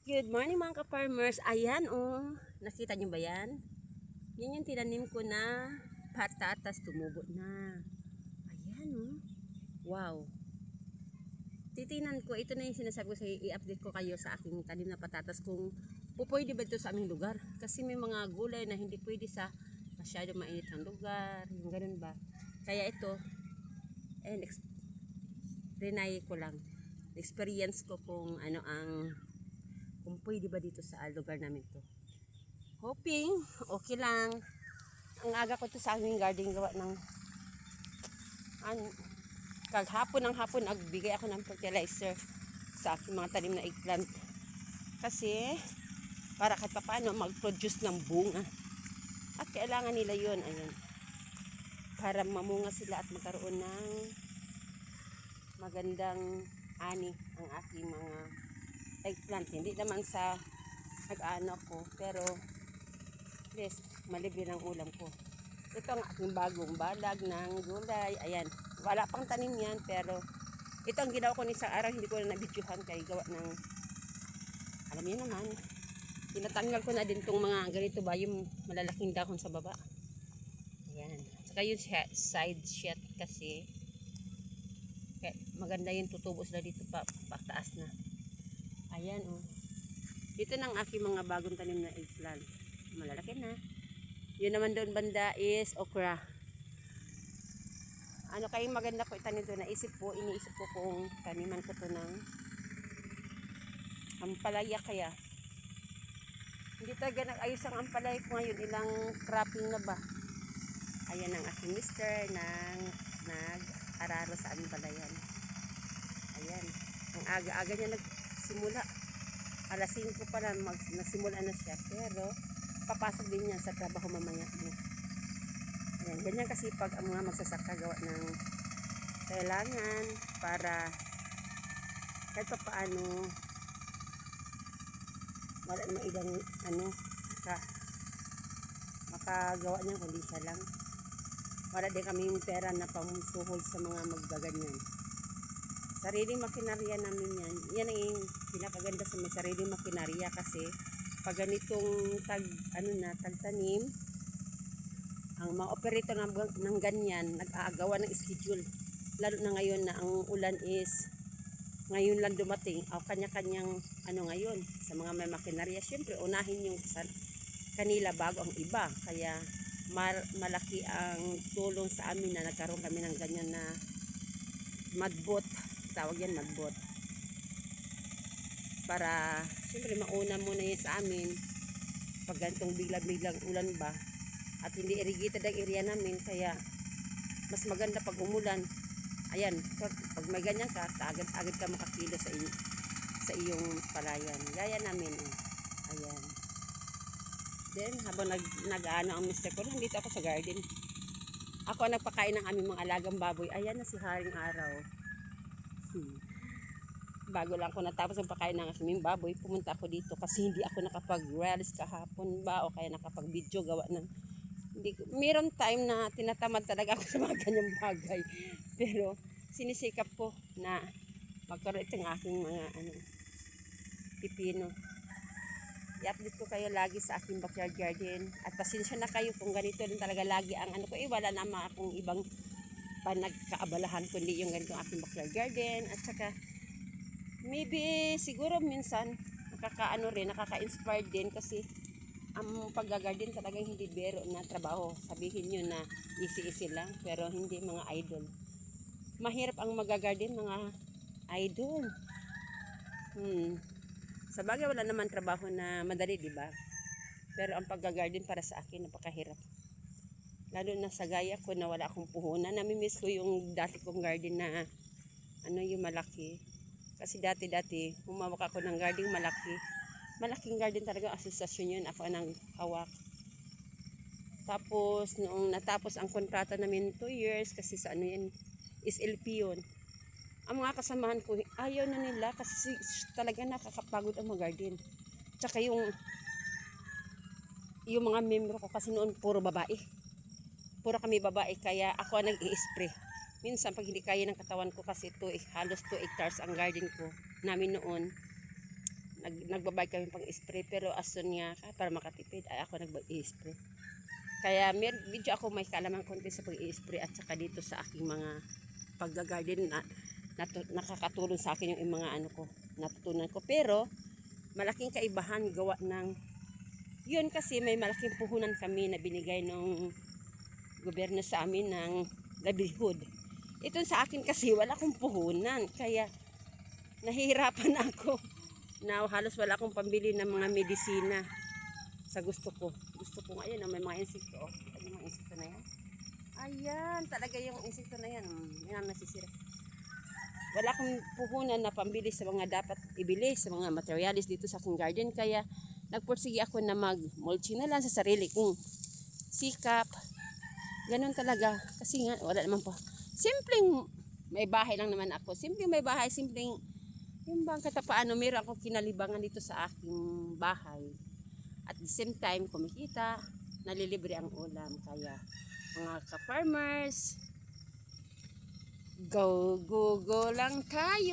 Good morning mga ka-farmers. Ayan oh, nakita nyo ba yan? Yan yung tinanim ko na patatas, tumubo na. Ayan oh. Wow. Titinan ko, ito na yung sinasabi ko sa i-update ko kayo sa aking tanim na patatas kung pwede ba ito sa aming lugar. Kasi may mga gulay na hindi pwede sa masyado mainit ang lugar. Yung ganun ba. Kaya ito, rinay ko lang. Experience ko kung ano kung pwede ba dito sa lugar namin to. Hoping okay lang. Ang aga ko to sa aming garden gawa ng kaghapon ng hapon nagbigay ako ng fertilizer sa aking mga tanim na eggplant. Kasi para kahit paano mag-produce ng bunga. At kailangan nila yon, ayun. Para mamunga sila at magkaroon ng magandang ani ang aking mga eggplant. Hindi naman sa nag-ano ko, pero yes, malibre ng ulam ko. Ito ang aking bagong balag ng gulay. Ayan, wala pang tanim yan, pero ito ang ginawa ko ni isang araw, hindi ko na nabidyohan kay gawa ng, alam niyo naman, tinatanggal ko na din tong mga ganito ba, yung malalaking dahon sa baba. Ayan, saka yung side shot kasi kaya maganda yung tutubo sila dito pataas na. Ayan oh. Dito ng aking mga bagong tanim na eggplant. Malalaki na. Yun naman doon banda is okra. Ano kayong maganda ko itanim doon? Iniisip ko kung taniman ko to ng ampalaya kaya. Hindi talaga nag-ayos ang ampalaya ko ngayon. Ilang cropping na ba? Ayan ang aking mister nag-araro sa ampalayan. Ayan. Ang aga-aga niya nagsimula. Alas 5 pa lang nagsimula na siya. Pero papasok din niya sa trabaho mamaya. Ayan, ganyan kasi pag ang mga magsasaka gawa ng kailangan para kahit pa paano wala namang ibang makagawa niya kundi siya lang. Wala din kaming pera na pamsuhol sa mga maggaganyan. Sariling makinarya namin yan. Yan ang pinakaganda sa may sariling makinarya kasi pag ganitong tagtanim, ang mga operator ng ganyan nag-aagawa ng schedule. Lalo na ngayon na ang ulan is ngayon lang dumating, kanya-kanyang ngayon sa mga may makinarya. Siyempre unahin yung kanila bago ang iba. Kaya malaki ang tulong sa amin na nagkaroon kami ng ganyan na madbot. Tawag yan madbot. Para siyempre mauna muna yan sa amin pag ganitong biglang ulan ba at hindi irrigated ang area namin, kaya mas maganda pag umulan. Ayan, pag may ganyan ka, agad ka makakilo sa iyong palayan. Gaya namin. Ayan. Then, habang nag-ano ang mister ko, nandito ako sa garden. Ako ang nagpakain ng aming mga alagang baboy. Ayan na si Haring Araw. Bago lang ako natapos ang pakain ng aming baboy, pumunta ako dito kasi hindi ako nakapag-reels kahapon ba o kaya nakapag-video gawa ng meron time na tinatamad talaga ako sa mga ganyang bagay. Pero sinisikap ko na magkaroon itong aking mga pipino. I-update ko kayo lagi sa aking backyard garden. At pasensya na kayo kung ganito rin talaga lagi ang ko. Wala naman akong ibang panagkaabalahan kundi yung ganito aking backyard garden. At saka maybe siguro minsan nakaka-inspire din kasi ang pag-garden talagang hindi biro na trabaho. Sabihin nyo na easy lang, pero hindi mga idol. Mahirap ang mag-garden mga idol. Sa bagay wala naman trabaho na madali, di ba? Pero ang pag-garden para sa akin napakahirap. Lalo na sa gaya ko na wala akong puhunan. Namimiss ko yung dati kong garden na yung malaki. Kasi dati humawak ako ng garden malaki. Malaking garden talaga, asosasyon yun. Ako ang hawak. Tapos, noong natapos ang kontrata namin 2 years, kasi sa yan, is LP yun. Ang mga kasamahan ko, ayaw na nila kasi talaga nakakapagod ang mga garden. Tsaka yung mga membro ko kasi noon puro babae. Puro kami babae, kaya ako ang nag-i-spray. Minsan, pag hindi kaya ng katawan ko kasi halos 2 hectares ang garden ko namin noon, nagbabay kami pang spray, pero ason nga para makatipid ay ako nag-spray. Kaya medyo ako may kaalaman konti sa pag-i-spray at saka dito sa aking mga pagga-garden na nakakatulong sa akin yung mga ano ko, natutunan ko. Pero malaking kaibahan gawa ng yun kasi may malaking puhunan kami na binigay ng gobyerno sa amin ng livelihood. Ito sa akin kasi wala akong puhunan, kaya nahihirapan ako na halos wala akong pambili ng mga medisina sa gusto ko. Gusto ko ngayon, may mga insekto. Oh, ano mga insekto na yan? Ayan, talaga yung insekto na yan. Yan nasisira. Wala akong puhunan na pambili sa mga dapat ibili, sa mga materialis dito sa aking garden. Kaya nagpursige ako na mag-mulching na lang sa sarili kong sikap. Ganun talaga. Kasi nga, wala naman po. Simpleng may bahay lang naman ako. Simpleng may bahay, simpleng yung bang katapaano, meron akong kinalibangan dito sa aking bahay. At the same time, kumikita, nalilibre ang ulam. Kaya, mga ka-farmers, go lang tayo!